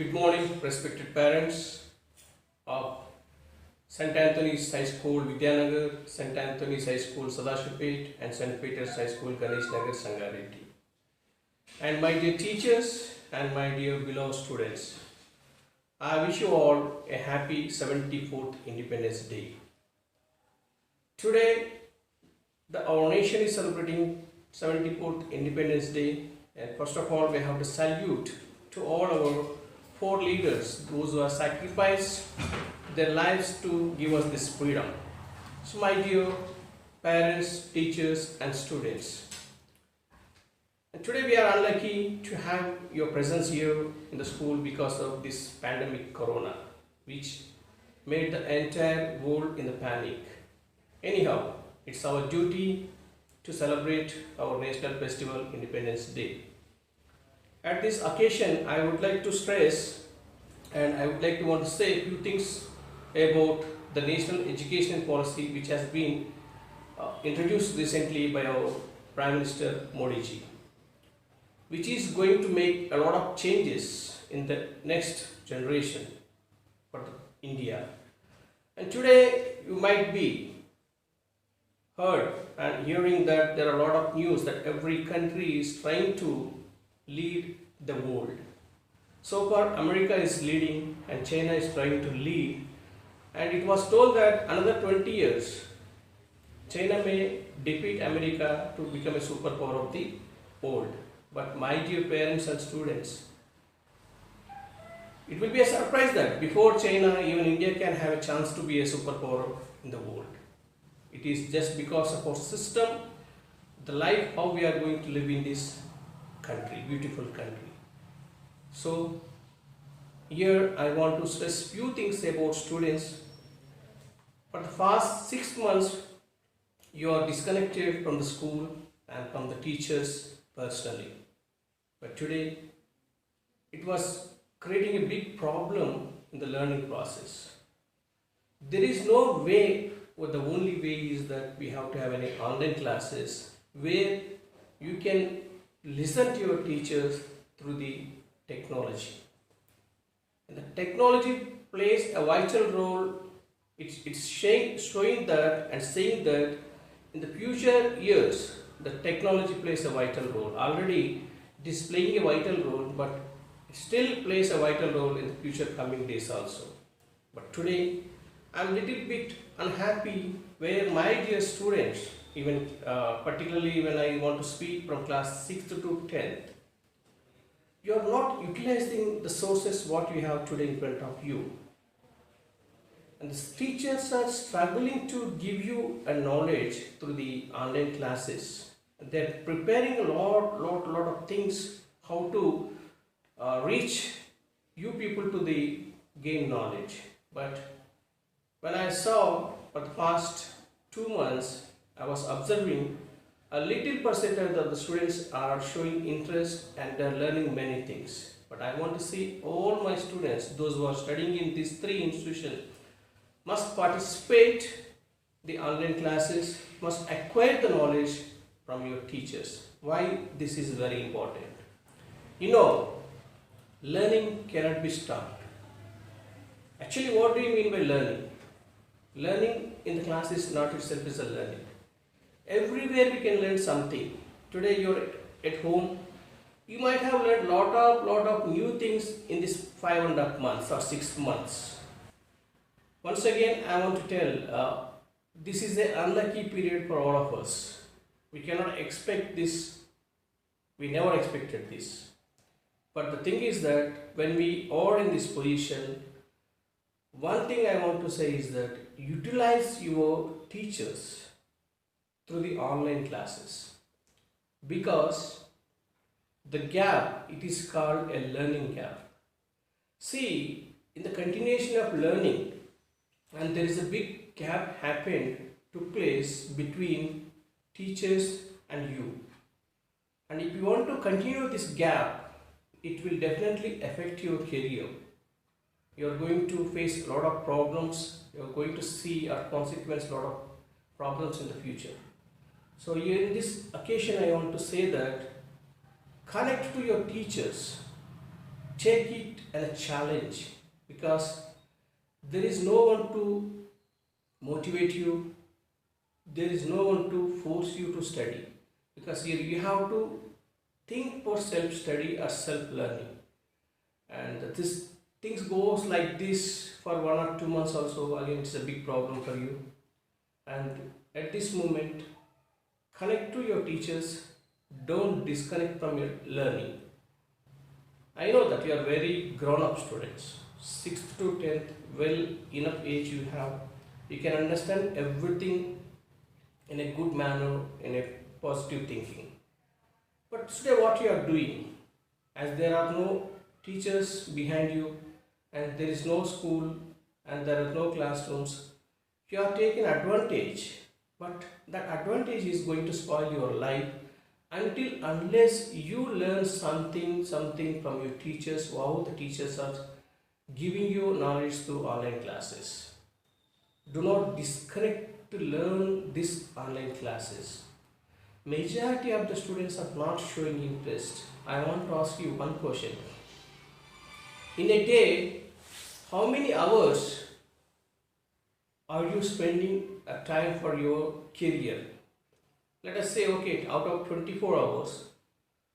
Good morning, respected parents of St. Anthony's High School, Vidyanagar, St. Anthony's High School, Sadashipet, and St. Peter's High School, Ganesh Nagar, Sangareddy. And my dear teachers and my dear beloved students, I wish you all a happy 74th Independence Day. Today, our nation is celebrating 74th Independence Day, and first of all, we have to salute to all our four leaders, those who have sacrificed their lives to give us this freedom. So my dear parents, teachers and students, and today we are unlucky to have your presence here in the school because of this pandemic corona, which made the entire world in the panic. Anyhow, it's our duty to celebrate our national festival, Independence Day. At this occasion, I would like to stress and I would like to want to say a few things about the national education policy which has been introduced recently by our Prime Minister Modi ji, which is going to make a lot of changes in the next generation for India. And today you might be heard and hearing that there are a lot of news that every country is trying to lead the world. So far America is leading and China is trying to lead, and it was told that another 20 years China may defeat America to become a superpower of the world. But my dear parents and students, it will be a surprise that before China, even India can have a chance to be a superpower in the world. It is just because of our system, the life, how we are going to live in this country, beautiful country. So here I want to stress few things about students. For the past 6 months, you are disconnected from the school and from the teachers personally. But today, it was creating a big problem in the learning process. There is no way, or the only way is that we have to have any online classes where you can listen to your teachers through the technology. And the technology plays a vital role. It's showing that and saying that in the future years, the technology plays a vital role. Already it is playing a vital role, but it still plays a vital role in the future coming days also. But today, I am a little bit unhappy where my dear students, even particularly when I want to speak from class 6th to 10th, you are not utilizing the sources what you have today in front of you. And the teachers are struggling to give you a knowledge through the online classes. They are preparing a lot of things how to reach you people to the gain knowledge. But when I saw for the past 2 months, I was observing a little percentage of the students are showing interest and they are learning many things. But I want to see all my students, those who are studying in these 3 institutions, must participate the online classes, must acquire the knowledge from your teachers. Why this is very important? You know, learning cannot be stopped. Actually, what do you mean by learning? Learning in the class is not itself is a learning. Everywhere we can learn something. Today you are at home, you might have learned lot of new things in this 5.5 months or 6 months. Once again, I want to tell, this is an unlucky period for all of us. We cannot expect this. We never expected this. But the thing is that when we are in this position, one thing I want to say is that utilize your teachers through the online classes, because the gap, it is called a learning gap. See, in the continuation of learning, and there is a big gap took place between teachers and you. And if you want to continue this gap, it will definitely affect your career. You are going to face a lot of problems. You are going to see or consequence a lot of problems in the future. So here in this occasion, I want to say that connect to your teachers take it as a challenge, because there is no one to motivate you, there is no one to force you to study, because you have to think for self study or self learning. And this things goes like this for 1 or 2 months also, again it's a big problem for you. And at this moment, connect to your teachers, don't disconnect from your learning. I know that you are very grown up students, 6th to 10th, well enough age you have, you can understand everything in a good manner, in a positive thinking. But today what you are doing, as there are no teachers behind you and there is no school and there are no classrooms, you are taking advantage, but that advantage is going to spoil your life unless you learn something from your teachers, how the teachers are giving you knowledge through online classes. Do not disconnect to learn these online classes. Majority of the students are not showing interest. I want to ask you one question. In a day, how many hours are you spending a time for your career? Let us say, okay, out of 24 hours,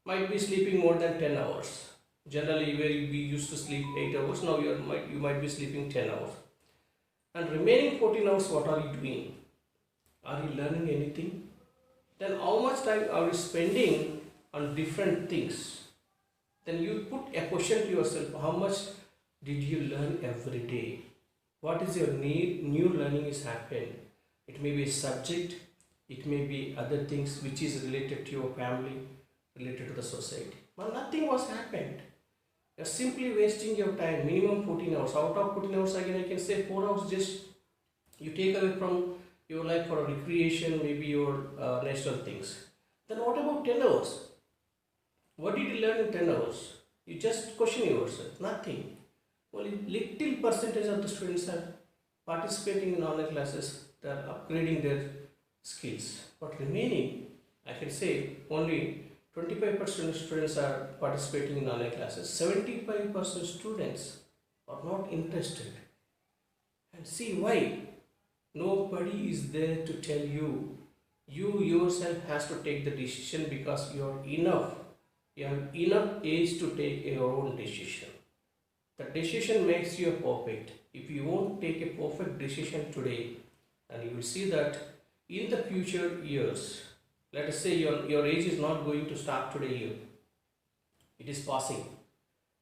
might be sleeping more than 10 hours. Generally, where we used to sleep 8 hours, now you might be sleeping 10 hours. And remaining 14 hours, what are you doing? Are you learning anything? Then how much time are you spending on different things? Then you put a question to yourself, how much did you learn every day? What is your new learning is happening? It may be a subject, it may be other things which is related to your family, related to the society. But nothing was happened. You're simply wasting your time, minimum 14 hours. Out of 14 hours, again I can say 4 hours just you take away from your life for recreation, maybe your natural things. Then what about 10 hours? What did you learn in 10 hours? You just question yourself, nothing. Only little percentage of the students are participating in online classes, they are upgrading their skills. But remaining, I can say only 25% of students are participating in online classes, 75% students are not interested. And see why? Nobody is there to tell you. You yourself has to take the decision, because you are enough. You have enough age to take your own decision. The decision makes you perfect. If you won't take a perfect decision today, and you will see that in the future years, let us say your age is not going to start today here. It is passing.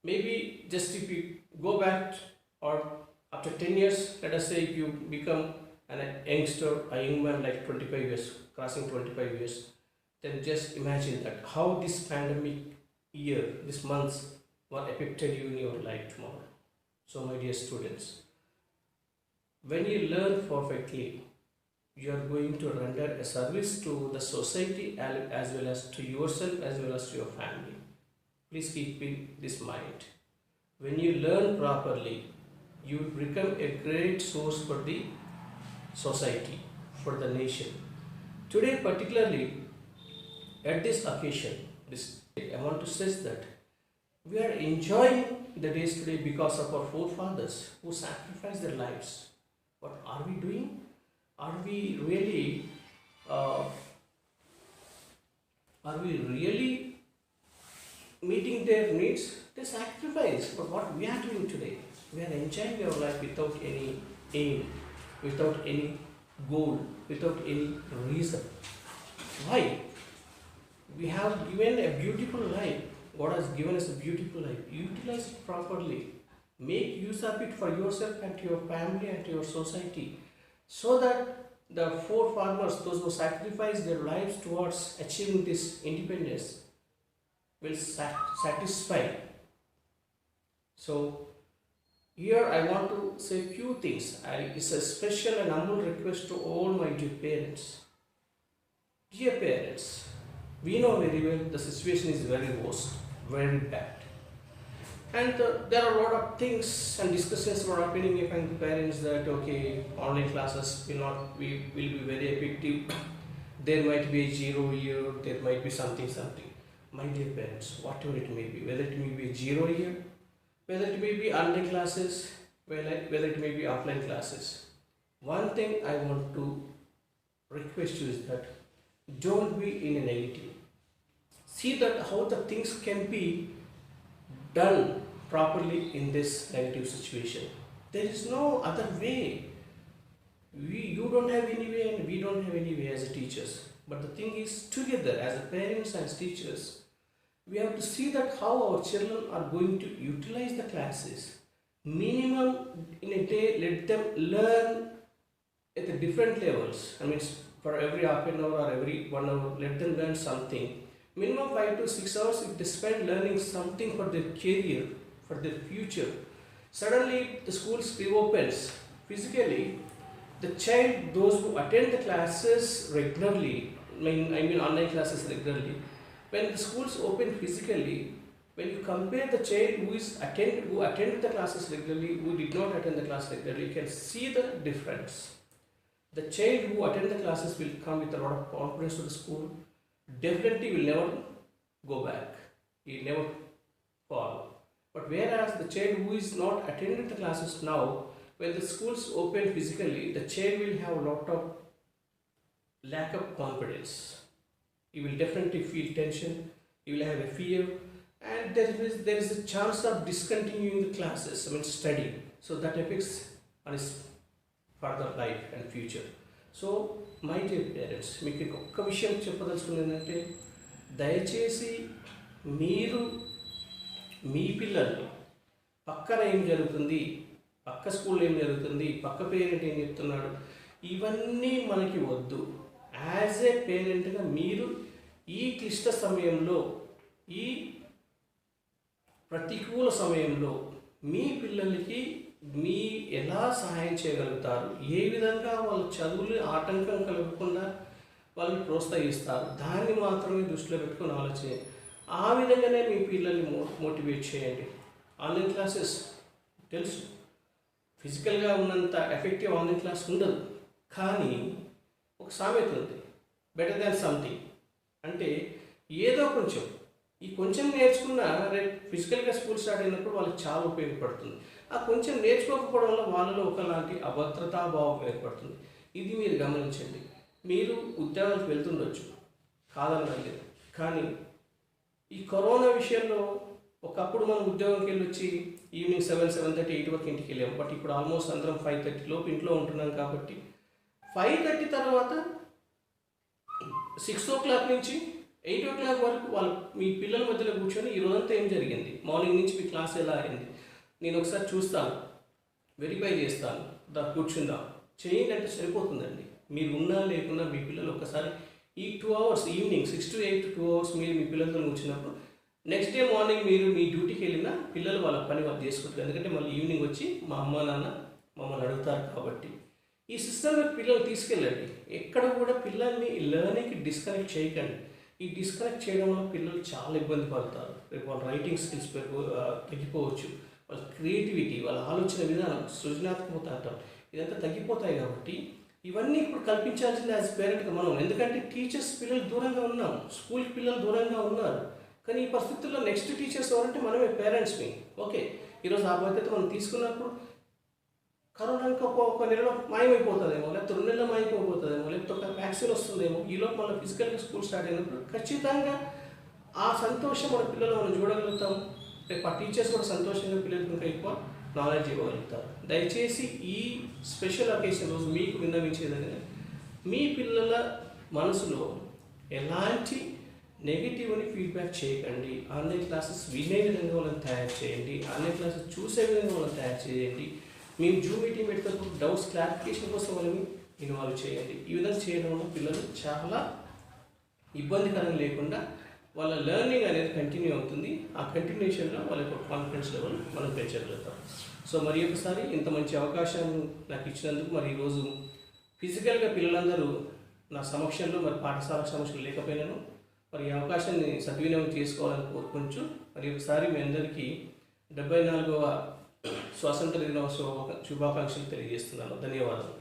Maybe just if you go back, or after 10 years, let us say if you become a youngster, a young man like 25 years, crossing 25 years, then just imagine that how this pandemic year, this months, what affected you in your life tomorrow. So my dear students, when you learn perfectly, you are going to render a service to the society as well as to yourself as well as to your family. Please keep in this mind. When you learn properly, you become a great source for the society, for the nation. Today particularly, at this occasion, I want to stress that we are enjoying the days today because of our forefathers who sacrificed their lives. What are we doing? Are we really meeting their needs? They sacrifice. But what we are doing today, we are enjoying our life without any aim, without any goal, without any reason. Why? We have given a beautiful life. God has given us a beautiful life. Utilize it properly. Make use of it for yourself and to your family and to your society, so that the forefathers, those who sacrificed their lives towards achieving this independence, will satisfy. So here I want to say few things. It's a special and humble request to all my dear parents. Dear parents, we know very well the situation is very worst, very bad. And there are a lot of things and discussions were happening among the parents that okay, online classes will be very effective. There might be a 0 year, there might be something. My dear parents, whatever it may be, whether it may be a 0 year whether it may be online classes, whether it may be offline classes. One thing I want to request you is that don't be in a negative. See that how the things can be done properly in this negative situation. There is no other way. You don't have any way and we don't have any way as teachers. But the thing is, together as parents and as teachers, we have to see that how our children are going to utilize the classes. Minimum in a day, let them learn at the different levels. I mean, for every half an hour or every 1 hour, let them learn something. Minimum 5 to 6 hours if they spend learning something for their career, for their future. Suddenly the schools reopens physically. The child, those who attend the classes regularly, I mean online classes regularly, when the schools open physically, when you compare the child who attended the classes regularly, who did not attend the class regularly, you can see the difference. The child who attend the classes will come with a lot of confidence to the school. Definitely will never go back. He will never fall. But whereas the child who is not attending the classes now, when the schools open physically, the child will have a lot of lack of confidence. He will definitely feel tension. He will have a fear, and there is a chance of discontinuing the classes. I mean study. So that affects on his further life and future. So my dear parents, మీకు ఒక్క విషయం చెప్పదలుచుకుంది ఏంటంటే, దయచేసి మీరు మీ పిల్లల్ని పక్కన ఏం జరుగుతుంది, పక్క స్కూల్లో ఏం జరుగుతుంది, పక్క పేరెంట్ ఏం చెప్తున్నాడు, ఇవన్నీ మనకి వద్దు. యాజ్ ఏ పేరెంట్గా మీరు ఈ క్లిష్ట సమయంలో, ఈ ప్రతికూల సమయంలో మీ పిల్లలకి మీ ఎలా సహాయం చేయగలుగుతారు, ఏ విధంగా వాళ్ళ చదువులు ఆటంకం కలగకుండా వాళ్ళని ప్రోత్సహిస్తారు, దాన్ని మాత్రమే దృష్టిలో పెట్టుకొని ఆలోచన. ఆ విధంగానే మీ పిల్లల్ని మోటివేట్ చేయండి. ఆన్లైన్ క్లాసెస్ తెలుసు, ఫిజికల్గా ఉన్నంత ఎఫెక్టివ్ ఆన్లైన్ క్లాస్ ఉండదు. కానీ ఒక సామెత ఉంది, బెటర్ దాన్ సంథింగ్. అంటే ఏదో కొంచెం, ఈ కొంచెం నేర్చుకున్న రేపు ఫిజికల్గా స్కూల్ స్టార్ట్ అయినప్పుడు వాళ్ళకి చాలా ఉపయోగపడుతుంది. ఆ కొంచెం నేర్చుకోకపోవడం వల్ల వాళ్ళలో ఒకలాంటి అభద్రతాభావం ఏర్పడుతుంది. ఇది మీరు గమనించండి. మీరు ఉద్యోగాలకు వెళ్తుండొచ్చు, కాదనలేదు. కానీ ఈ కరోనా విషయంలో ఒకప్పుడు మనం ఉద్యోగంకి వెళ్ళి వచ్చి ఈవినింగ్ 7, 7:30, 8 వరకు ఇంటికి వెళ్ళాము. బట్ ఇప్పుడు ఆల్మోస్ట్ అందరం 5:30 లోపు ఇంట్లో ఉంటున్నాం. కాబట్టి 5:30 తర్వాత 6 o'clock నుంచి 8 o'clock వరకు మీ పిల్లల మధ్యలో కూర్చొని ఈ రోజంతా ఏం జరిగింది, మార్నింగ్ నుంచి మీ క్లాస్ ఎలా అయింది, నేను ఒకసారి చూస్తాను, వెరిఫై చేస్తాను, కూర్చుందాం, చేయండి అంటే సరిపోతుందండి. మీరు ఉన్నా లేకున్నా మీ పిల్లలు ఒకసారి ఈ 2 hours ఈవినింగ్ 6 to 8 2 hours మీరు మీ పిల్లలతో కూర్చున్నప్పుడు నెక్స్ట్ డే మార్నింగ్ మీరు మీ డ్యూటీకి వెళ్ళినా పిల్లలు వాళ్ళ పని వాళ్ళు చేసుకుంటారు. ఎందుకంటే మళ్ళీ ఈవినింగ్ వచ్చి మా అమ్మ నాన్న మమ్మల్ని అడుగుతారు. కాబట్టి ఈ సిస్టమ్లో పిల్లలు తీసుకెళ్ళండి. ఎక్కడ కూడా పిల్లల్ని లెర్నింగ్కి డిస్కనెక్ట్ చేయకండి. ఈ డిస్కనెక్ట్ చేయడం వల్ల పిల్లలు చాలా ఇబ్బంది పడతారు. రేపు వాళ్ళ రైటింగ్ స్కిల్స్ తగ్గిపోవచ్చు, వాళ్ళ క్రియేటివిటీ, వాళ్ళ ఆలోచన విధానం, సృజనాత్మకత అంటారు, ఇదంతా తగ్గిపోతాయి. కాబట్టి ఇవన్నీ ఇప్పుడు కల్పించాల్సింది యాజ్ పేరెంట్గా మనం. ఎందుకంటే టీచర్స్ పిల్లలు దూరంగా ఉన్నాం, స్కూల్కి పిల్లలు దూరంగా ఉన్నారు. కానీ ఈ పరిస్థితుల్లో నెక్స్ట్ టీచర్స్ ఎవరంటే మనమే, పేరెంట్స్ని. ఓకే, ఈరోజు ఆ బాధ్యత మనం తీసుకున్నప్పుడు కరోనా ఇంకా ఒక నెలలో మాయమైపోతుందేమో, లేకపోతే 2 నెలలు మాయమైపోతుందేమో, లేకపోతే ఒక వ్యాక్సిన్ వస్తుందేమో, ఈలోపు మన ఫిజికల్గా స్కూల్ స్టార్ట్ అయినప్పుడు ఖచ్చితంగా ఆ సంతోషం మన పిల్లలు మనం చూడగలుగుతాం. రేపు ఆ టీచర్స్ కూడా సంతోషంగా పిల్లలకు ఇంకా ఎక్కువ నాలెడ్జ్ ఇవ్వగలుగుతారు. దయచేసి ఈ స్పెషల్ అకేషన్ రోజు మీకు విన్నవించేదని, మీ పిల్లల మనసులో ఎలాంటి నెగిటివ్ని ఫీడ్బ్యాక్ చేయకండి. ఆన్లైన్ క్లాసెస్ వినే విధంగా వాళ్ళని తయారు చేయండి, ఆన్లైన్ క్లాసెస్ చూసే విధంగా వాళ్ళని తయారు చేయండి. మేము జూమ్ మీటింగ్ పెట్టినప్పుడు డౌట్స్ క్లారిఫికేషన్ కోసం వాళ్ళని ఇన్వాల్వ్ చేయండి. ఈ విధంగా చేయడం వల్ల పిల్లలు చాలా ఇబ్బందికరం లేకుండా వాళ్ళ లెర్నింగ్ అనేది కంటిన్యూ అవుతుంది. ఆ కంటిన్యూషన్లో వాళ్ళ యొక్క కాన్ఫిడెన్స్ లెవెల్ మనం పెంచగలుగుతాం. సో మరి ఒకసారి ఇంత మంచి అవకాశం నాకు ఇచ్చినందుకు, మరి ఈరోజు ఫిజికల్గా పిల్లలందరూ నా సమక్షంలో, మరి పాఠశాల సమక్షంలో లేకపోయినాను, మరి ఈ అవకాశాన్ని సద్వినియోగం చేసుకోవాలని కోరుకుంటూ మరి ఒకసారి మీ అందరికీ 74వ స్వాతంత్ర దినోత్సవ శుభాకాంక్షలు తెలియజేస్తున్నాను. ధన్యవాదాలు.